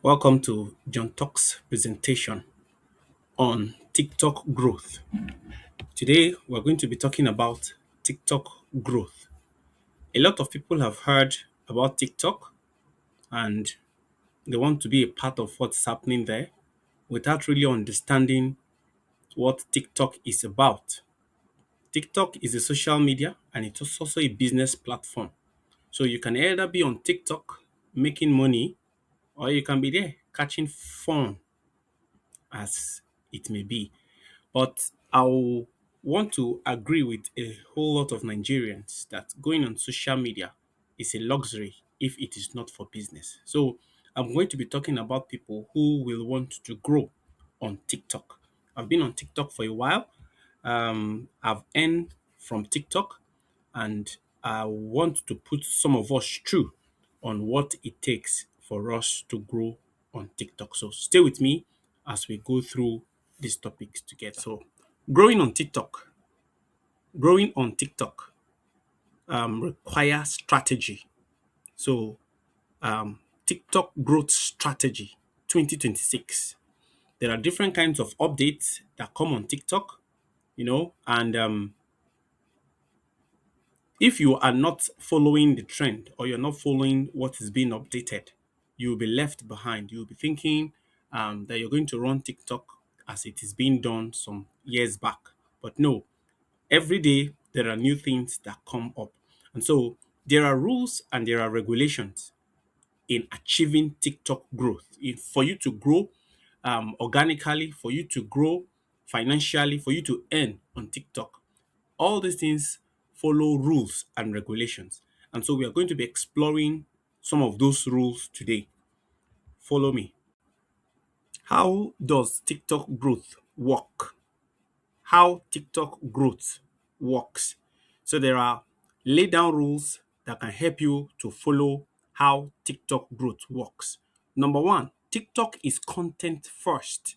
Welcome to John Talks presentation on TikTok growth. Today, we're going to be talking about TikTok growth. A lot of people have heard about TikTok and they want to be a part of what's happening there without really understanding what TikTok is about. TikTok is a social media and it's also a business platform. So you can either be on TikTok making money or you can be there catching fun as it may be. But I want to agree with a whole lot of Nigerians that going on social media is a luxury if it is not for business. So I'm going to be talking about people who will want to grow on TikTok. I've been on TikTok for a while. I've earned from TikTok, and I want to put some of us through on what it takes for us to grow on TikTok. So stay with me as we go through these topics together. So growing on TikTok, growing on TikTok requires strategy. So TikTok growth strategy 2026. There are different kinds of updates that come on TikTok, and if you are not following the trend or you're not following what is being updated, you will be left behind. You'll be thinking that you're going to run TikTok as it is being done some years back. But no, every day there are new things that come up. And so there are rules and there are regulations in achieving TikTok growth. For you to grow organically, for you to grow financially, for you to earn on TikTok, all these things follow rules and regulations. And so we are going to be exploring some of those rules today. Follow me. How does TikTok growth work? How TikTok growth works. So there are laid down rules that can help you to follow how TikTok growth works. Number one, TikTok is content first,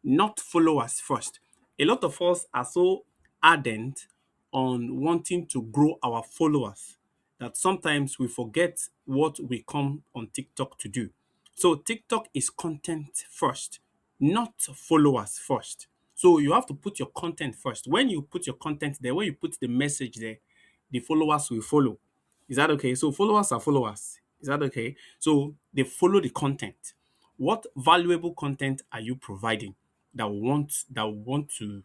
not followers first. A lot of us are so ardent on wanting to grow our followers that sometimes we forget what we come on TikTok to do. So TikTok is content first, not followers first. So you have to put your content first. When you put your content there, when you put the message there, the followers will follow. Is that okay? So followers are followers. Is that okay? So they follow the content. What valuable content are you providing that want to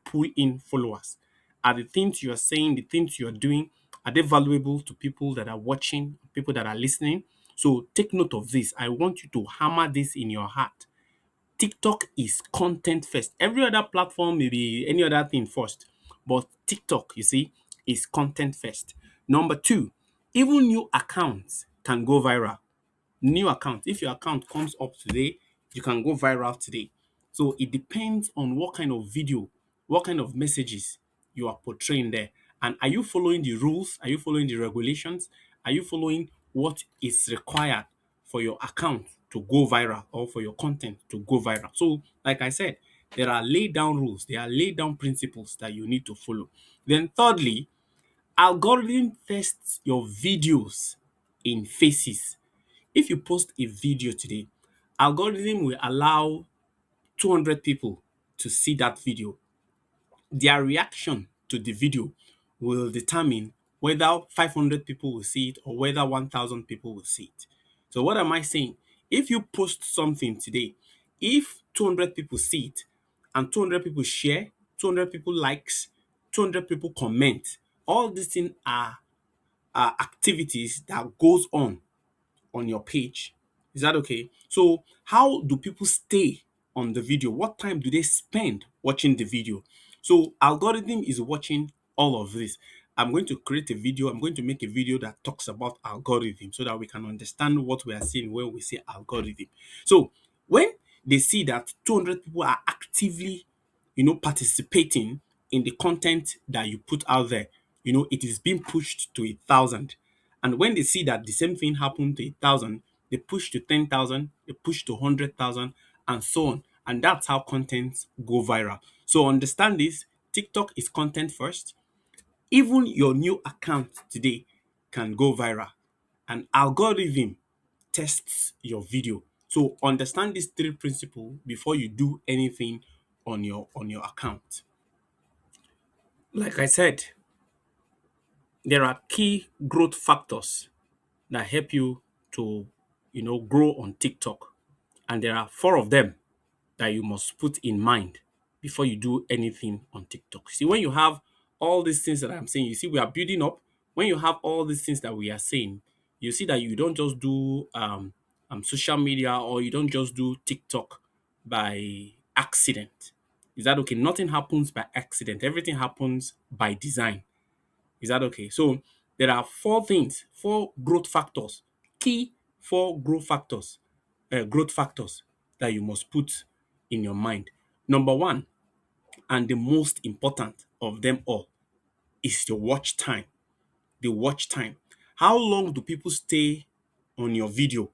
pull in followers? Are the things you are saying, the things you are doing, are they valuable to people that are watching, people that are listening? So take note of this. I want you to hammer this in your heart. TikTok is content first. Every other platform may be any other thing first, but TikTok, you see, is content first. Number two, even new accounts can go viral. New account, if your account comes up today, you can go viral today. So it depends on what kind of video, what kind of messages you are portraying there. And are you following the rules? Are you following the regulations? Are you following what is required for your account to go viral or for your content to go viral? So, like I said, there are laid down rules, there are laid down principles that you need to follow. Then, thirdly, algorithm tests your videos in phases. If you post a video today, algorithm will allow 200 people to see that video. Their reaction to the video will determine whether 500 people will see it or whether 1,000 people will see it. So what am I saying? If you post something today, if 200 people see it and 200 people share, 200 people likes, 200 people comment, all these things are activities that goes on your page. Is that okay? So, how do people stay on the video? What time do they spend watching the video? So, algorithm is watching all of this. I'm going to create a video. I'm going to make a video that talks about algorithm so that we can understand what we are seeing when we say algorithm. So, when they see that 200 people are actively, participating in the content that you put out there, it is being pushed to 1,000. And when they see that the same thing happened to 1,000, they push to 10,000, they push to 100,000, and so on. And that's how content go viral. So understand this: TikTok is content first. Even your new account today can go viral. An algorithm tests your video. So understand these three principles before you do anything on your account. Like I said, there are key growth factors that help you to, grow on TikTok. And there are four of them that you must put in mind before you do anything on TikTok. See, when you have all these things that I'm saying, you see, we are building up. When you have all these things that we are saying, you see that you don't just do social media, or you don't just do TikTok by accident. Is that okay? Nothing happens by accident. Everything happens by design. Is that okay? So there are four things, four growth factors, key four growth factors that you must put in your mind. Number one, and the most important of them all, is your watch time. The watch time. How long do people stay on your video?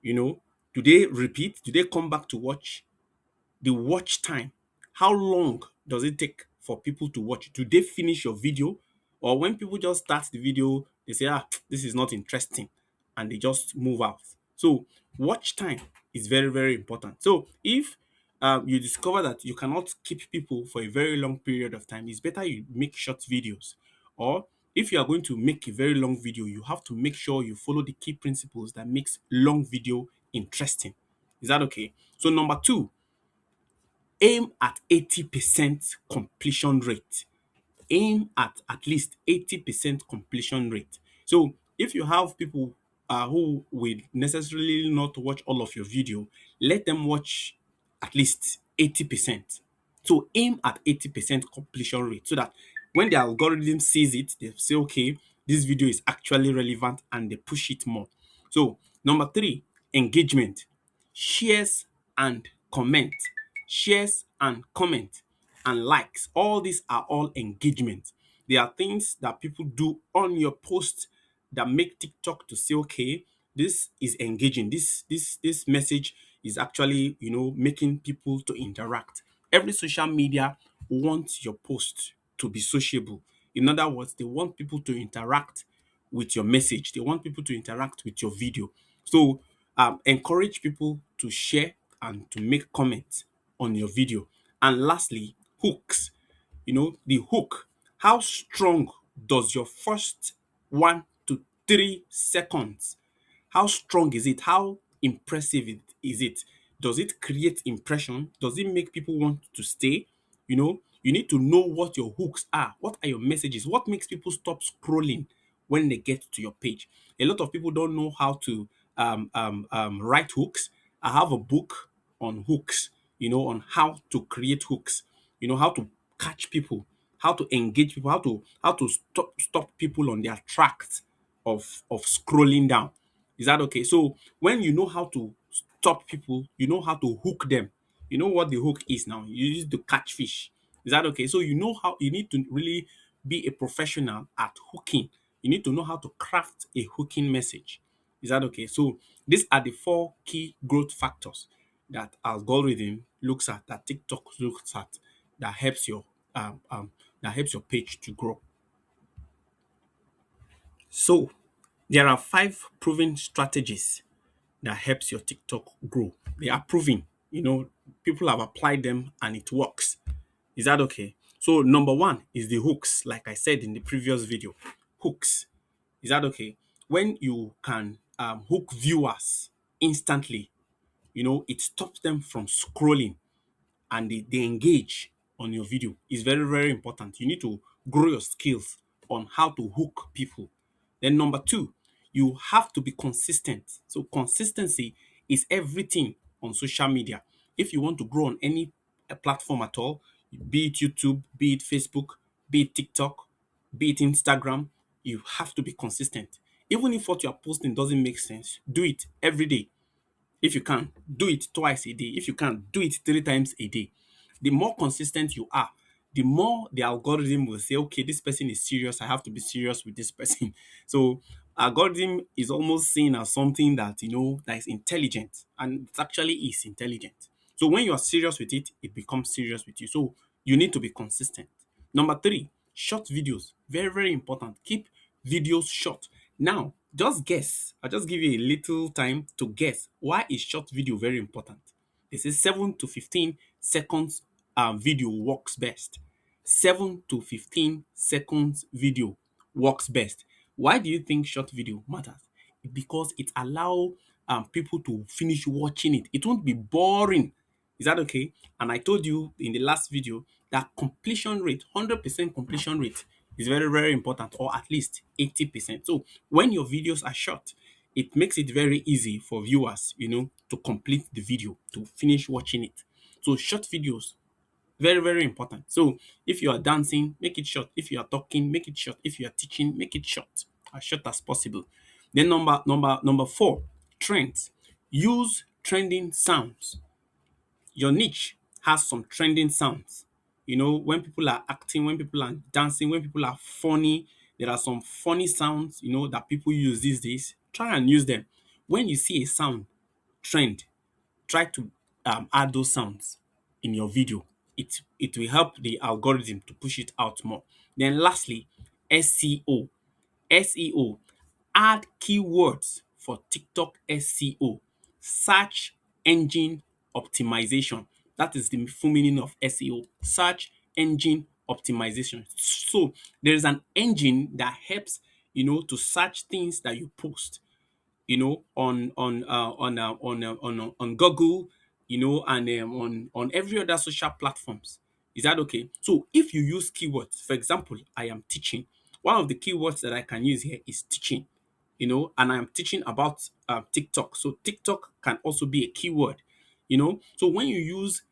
You know, do they repeat? Do they come back to watch? The watch time. How long does it take for people to watch? Do they finish your video? Or when people just start the video, they say, this is not interesting, and they just move out. So watch time is very, very important. So if you discover that you cannot keep people for a very long period of time, it's better you make short videos. Or if you are going to make a very long video, you have to make sure you follow the key principles that makes long video interesting. Is that okay? So number two, aim at 80% completion rate. Aim at least 80% completion rate. So if you have people who will necessarily not watch all of your video, let them watch at least 80%. So aim at 80% completion rate, so that when the algorithm sees it, they say, okay, this video is actually relevant, and they push it more. So number three, engagement. Shares and comment. Shares and comment and likes. All these are all engagement. They are things that people do on your post that make TikTok to say, okay, this is engaging. This message is actually, making people to interact. Every social media wants your post to be sociable. In other words, they want people to interact with your message. They want people to interact with your video. So encourage people to share and to make comments on your video. And lastly, hooks. The hook. How strong does your first 1 to 3 seconds, how strong is it? How impressive is it? Does it create impression? Does it make people want to stay? You need to know what your hooks are. What are your messages? What makes people stop scrolling when they get to your page? A lot of people don't know how to write hooks. I have a book on hooks, on how to create hooks, how to catch people, how to engage people, how to stop people on their tracks of scrolling down. Is that okay? So when you know how to stop people, you know how to hook them. You know what the hook is now. You use to catch fish. Is that okay? So you know how you need to really be a professional at hooking. You need to know how to craft a hooking message. Is that okay? So these are the four key growth factors that algorithm looks at, that TikTok looks at, that helps your um, um, that helps your page to grow. So there are 5 proven strategies that helps your TikTok grow. They are proven. People have applied them and it works. Is that okay? So number one is the hooks, like I said in the previous video. Hooks. Is that okay? When you can hook viewers instantly, it stops them from scrolling, and they engage on your video. Is very, very important. You need to grow your skills on how to hook people. Then number two, you have to be consistent. So consistency is everything on social media. If you want to grow on any platform at all, be it YouTube, be it Facebook, be it TikTok, be it Instagram, you have to be consistent. Even if what you are posting doesn't make sense, do it every day. If you can, do it twice a day. If you can, do it 3 times a day. The more consistent you are, the more the algorithm will say, okay, this person is serious. I have to be serious with this person. So algorithm is almost seen as something that, that is intelligent, and it actually is intelligent. So when you are serious with it, it becomes serious with you. So you need to be consistent. Number three, short videos. Very, very important. Keep videos short. Now, Just guess. I'll just give you a little time to guess. Why is short video very important? They say 7 to 15 seconds video works best. 7 to 15 seconds video works best. Why do you think short video matters? Because it allows people to finish watching it. It won't be boring. Is that okay? And I told you in the last video that completion rate, 100% completion rate is very, very important, or at least 80%. So when your videos are short, it makes it very easy for viewers, to complete the video, to finish watching it. So short videos, very, very important. So if you are dancing, make it short. If you are talking, make it short. If you are teaching, make it short, as short as possible. Then number four, trends. Use trending sounds. Your niche has some trending sounds. When people are acting, when people are dancing, when people are funny, there are some funny sounds, that people use these days. Try and use them. When you see a sound trend, try to add those sounds in your video. It will help the algorithm to push it out more. Then lastly, SEO. SEO, add keywords for TikTok SEO, search engine optimization. That is the full meaning of SEO, search engine optimization. So there is an engine that helps, to search things that you post, on Google, and on every other social platforms. Is that okay? So if you use keywords, for example, I am teaching. One of the keywords that I can use here is teaching, and I am teaching about TikTok. So TikTok can also be a keyword, So when you use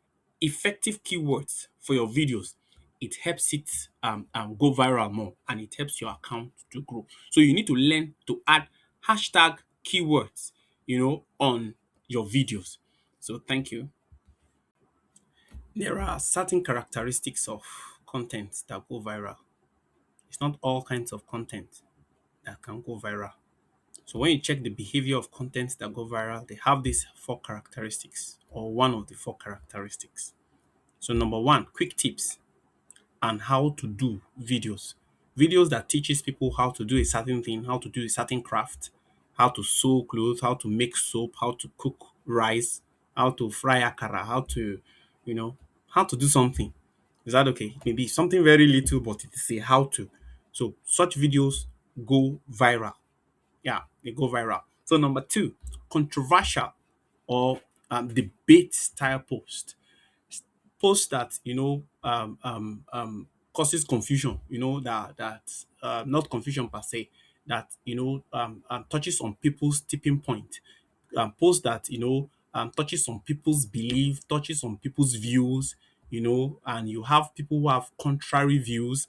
effective keywords for your videos, it helps it go viral more, and it helps your account to grow. So you need to learn to add hashtag keywords, on your videos. So thank you. There are certain characteristics of content that go viral. It's not all kinds of content that can go viral. So when you check the behavior of contents that go viral, they have these four characteristics, or one of the four characteristics. So number one, quick tips and how to do videos. Videos that teaches people how to do a certain thing, how to do a certain craft, how to sew clothes, how to make soap, how to cook rice, how to fry akara, you know, how to do something. Is that okay? It may be something very little, but it is a how to. So such videos go viral. Yeah, they go viral. So number two, controversial or debate style post that causes confusion, not confusion per se, that touches on people's tipping point, post that touches on people's belief, touches on people's views, and you have people who have contrary views,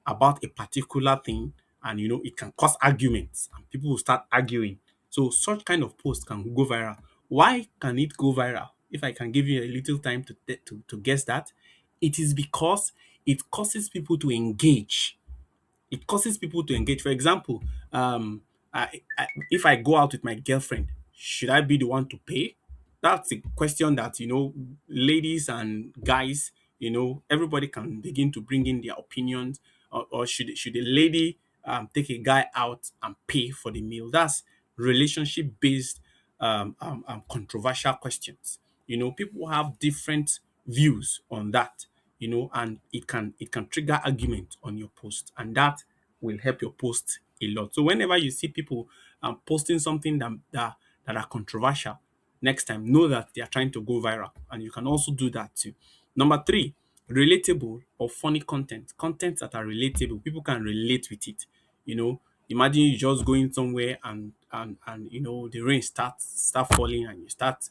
about a particular thing, and it can cause arguments, and people will start arguing. So such kind of post can go viral. Why can it go viral? If I can give you a little time to guess that, it is because it causes people to engage. It causes people to engage. For example, if I go out with my girlfriend, should I be the one to pay? That's a question that ladies and guys, everybody can begin to bring in their opinions. Or should a lady take a guy out and pay for the meal? That's relationship based controversial questions. People have different views on that, and it can trigger argument on your post, and that will help your post a lot. So whenever you see people posting something that are controversial, next time know that they are trying to go viral, and you can also do that too. Number three, relatable or funny content that are relatable. People can relate with it. Imagine you just going somewhere, and the rain start falling, and you start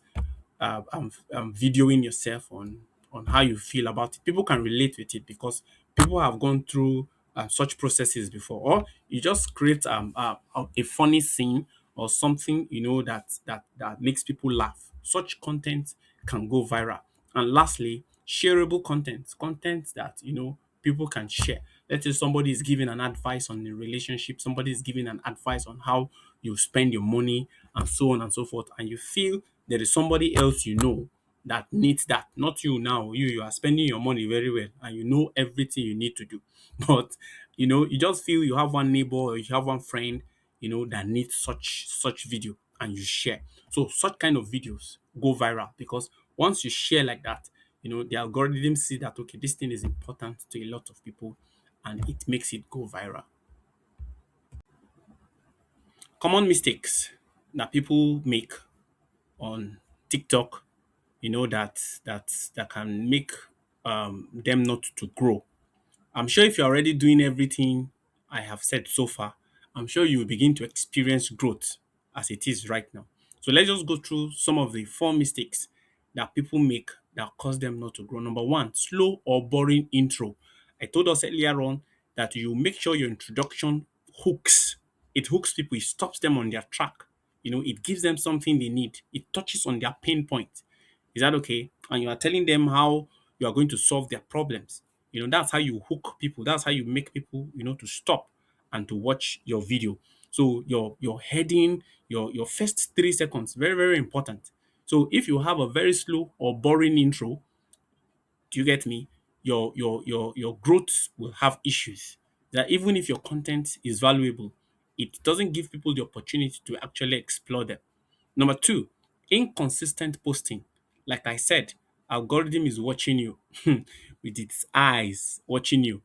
videoing yourself on how you feel about it. People can relate with it because people have gone through such processes before. Or you just create a funny scene or something, that makes people laugh. Such content can go viral. And lastly, shareable content that people can share. Let's say somebody is giving an advice on the relationship, somebody is giving an advice on how you spend your money, and so on and so forth, and you feel there is somebody else that needs that, not you. Now you are spending your money very well, and you know everything you need to do, but you just feel you have one neighbor, or you have one friend, that needs such video and you share. So such kind of videos go viral because once you share like that, the algorithm see that okay, this thing is important to a lot of people and it makes it go viral. Common mistakes that people make on TikTok, that can make them not to grow. I'm sure if you're already doing everything I have said so far, I'm sure you will begin to experience growth as it is right now. So let's just go through some of the four mistakes that people make that cause them not to grow. Number one, slow or boring intro. I told us earlier on that you make sure your introduction hooks. It hooks people, it stops them on their track. It gives them something they need. It touches on their pain point. Is that okay? And you are telling them how you are going to solve their problems. That's how you hook people. That's how you make people, to stop and to watch your video. So your heading, your first 3 seconds, very, very important. So if you have a very slow or boring intro, do you get me? Your growth will have issues. That even if your content is valuable, it doesn't give people the opportunity to actually explore them. Number two, inconsistent posting. Like I said, algorithm is watching you with its eyes watching you.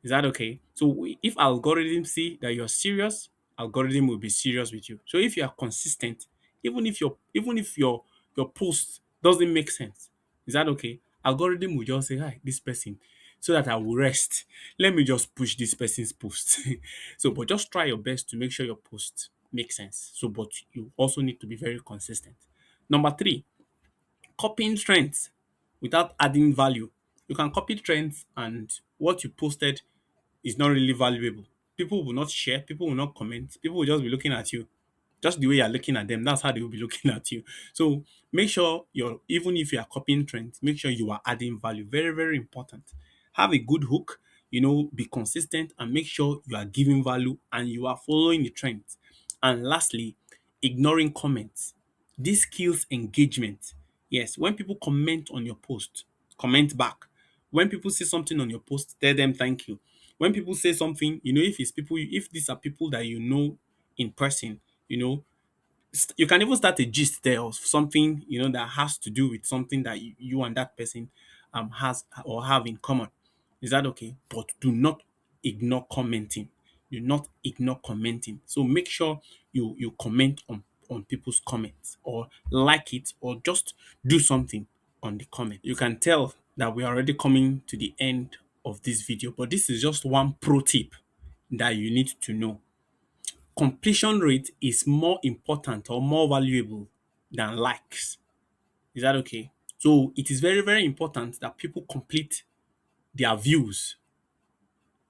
Is that okay? So if algorithm see that you're serious, algorithm will be serious with you. So if you are consistent, even if your post doesn't make sense, is that okay? Algorithm will just say, hi, this person, so that I will rest. Let me just push this person's post. So, but just try your best to make sure your post makes sense. So, but you also need to be very consistent. Number three, copying trends without adding value. You can copy trends and what you posted is not really valuable. People will not share, people will not comment, people will just be looking at you. Just the way you're looking at them, that's how they will be looking at you. So make sure even if you are copying trends, make sure you are adding value. Very, very important. Have a good hook, be consistent and make sure you are giving value and you are following the trends. And lastly, ignoring comments. This kills engagement. Yes, when people comment on your post, comment back. When people say something on your post, tell them thank you. When people say something, if these are people that you know in person, you know, you can even start a gist there of something, that has to do with something that you and that person has or have in common. Is that okay? But do not ignore commenting. Do not ignore commenting. So make sure you comment on people's comments or like it or just do something on the comment. You can tell that we are already coming to the end of this video, but this is just one pro tip that you need to know. Completion rate is more important or more valuable than likes. Is that okay? So it is very, very important that people complete their views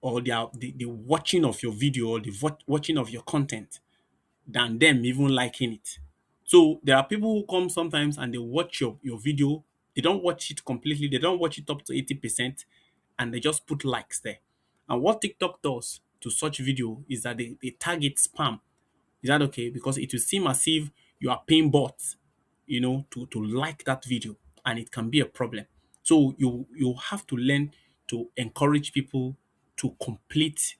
or the watching of your video or the watching of your content than them even liking it. So there are people who come sometimes and they watch your video, they don't watch it completely, they don't watch it up to 80%, and they just put likes there. And what TikTok does to such video is that they target spam. Is that okay? Because it will seem as if you are paying bots, to like that video, and it can be a problem. So you have to learn to encourage people to complete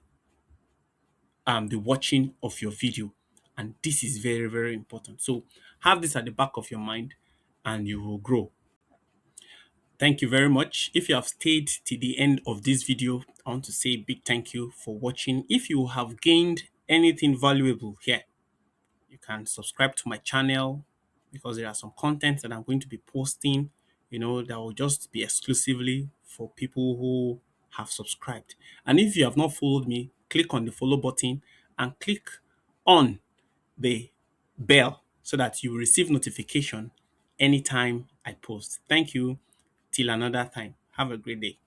the watching of your video, and this is very, very important. So have this at the back of your mind, and you will grow. Thank you very much. If you have stayed to the end of this video, I want to say a big thank you for watching. If you have gained anything valuable here, you can subscribe to my channel because there are some content that I'm going to be posting, that will just be exclusively for people who have subscribed. And if you have not followed me, click on the follow button and click on the bell so that you will receive notification anytime I post. Thank you. Till another time. Have a great day.